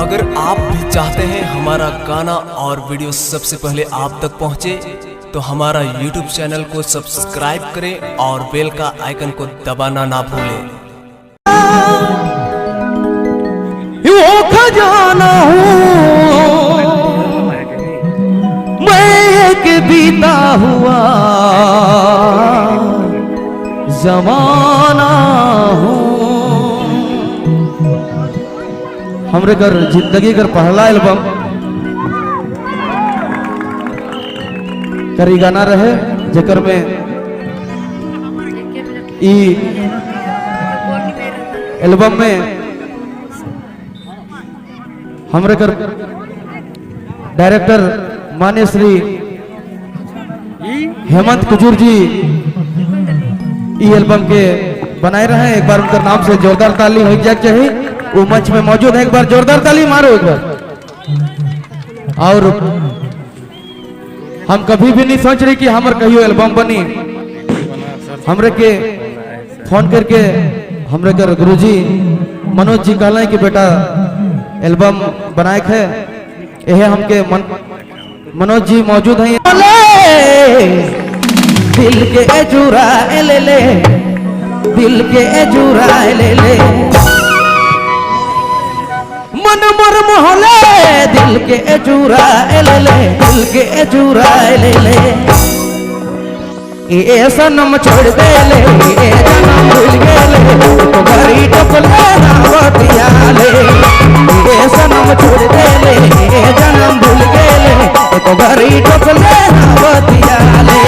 अगर आप भी चाहते हैं हमारा गाना और वीडियो सबसे पहले आप तक पहुंचे, तो हमारा YouTube चैनल को सब्सक्राइब करें और बेल का आइकन को दबाना ना भूलें। वो खजाना हूँ मैं एक बीता हुआ जमाना हूँ। हमरे घर जिंदगी कर पहला एल्बम करी गाना रहे जेकर में ई एल्बम में हमरे कर डायरेक्टर मान्य श्री हेमंत कुजूर जी ई एल्बम के बनाए रहे हैं। एक बार उनका नाम से जोरदार ताली हो जाए चाहिए। वो मंच में मौजूद है, एक बार जोरदार ताली मारो एक बार। और हम कभी भी नहीं सोच रहे कि हमारे कहियो एल्बम बनी। हमरे के फोन करके हमरे कर गुरुजी मनोज जी कहला कि बेटा एल्बम बनाए है, यह हमके मनोज जी मौजूद हैं। दिल के चुरा ले ले, दिल के चुरा ले ले, मन मर मोहले दिल के चुरा ले ले, दिल के चुरा ले ले। ये सनम छोड़ दे ले, ये जन्म भूल गए तो घरी टपले ना बतिया ले। ये सनम छोड़ दे ले, ये जन्म भूल गए तो घरी टपले ना बतिया ले।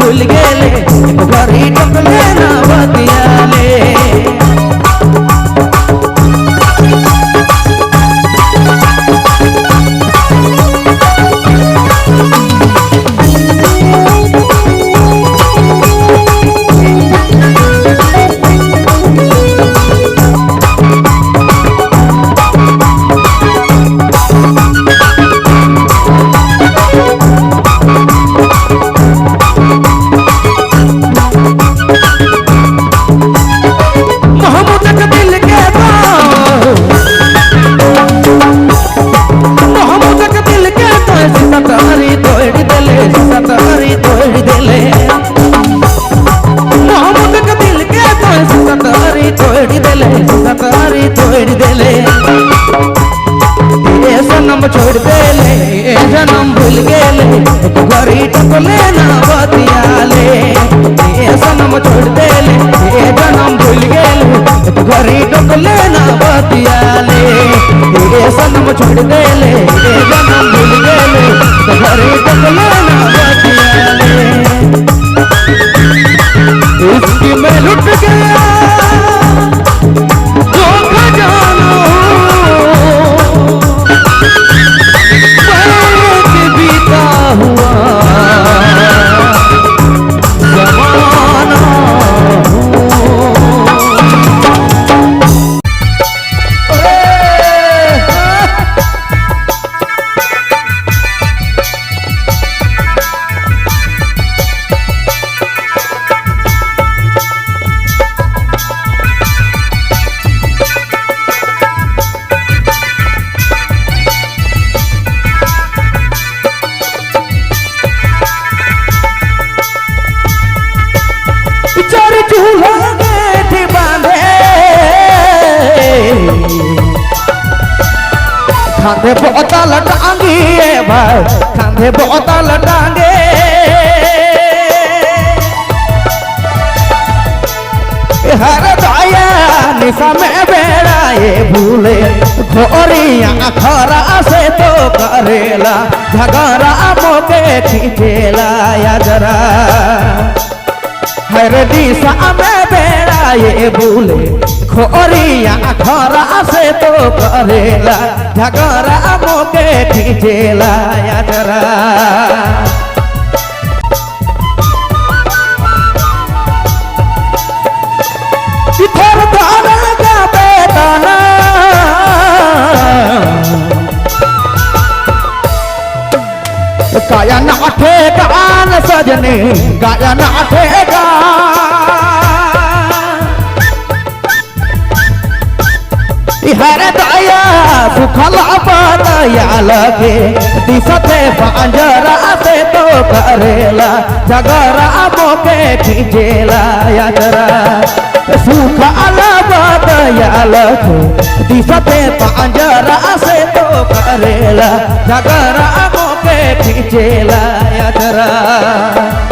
भूल गेले, घरी टपले ना बतिया ले। छोड़ देले ए सनम छोड़ देले ए जन्म भूल गेले एक घड़ी टकले ना बतियाले ए सनम छोड़ देले ए जन्म भूल गेले एक घड़ी टकले ना बतियाले ए सनम छोड़ देले ए जन्म भूल गेले एक घड़ी टकले ना बतियाले इसकी मैं लुट गया जो खजानो बैठ बीता हुआ ज़माना खांधे बोतल टांगी भाई खांधे बोतल टांगे हर दाया निशा में बेड़ा ये भूले घोरिया खरा से तो करेला झगड़ा मोके खींचेला या जरा हर दिशा में बेड़ा ये भूले खोरिया खरा से तो करेला झगड़ा मोके खींचेला या जरा थोर दाना का बेदाना काया नाठे कान सजने काया नाठे हर दया सुखला बदया लगे दिसते पांजरा से तो करेला झगड़ा मोके खींचेला या जरा सुखला बदया लगे दिसते पांजरा से तो करेला झगड़ा मोके खींचेला या जरा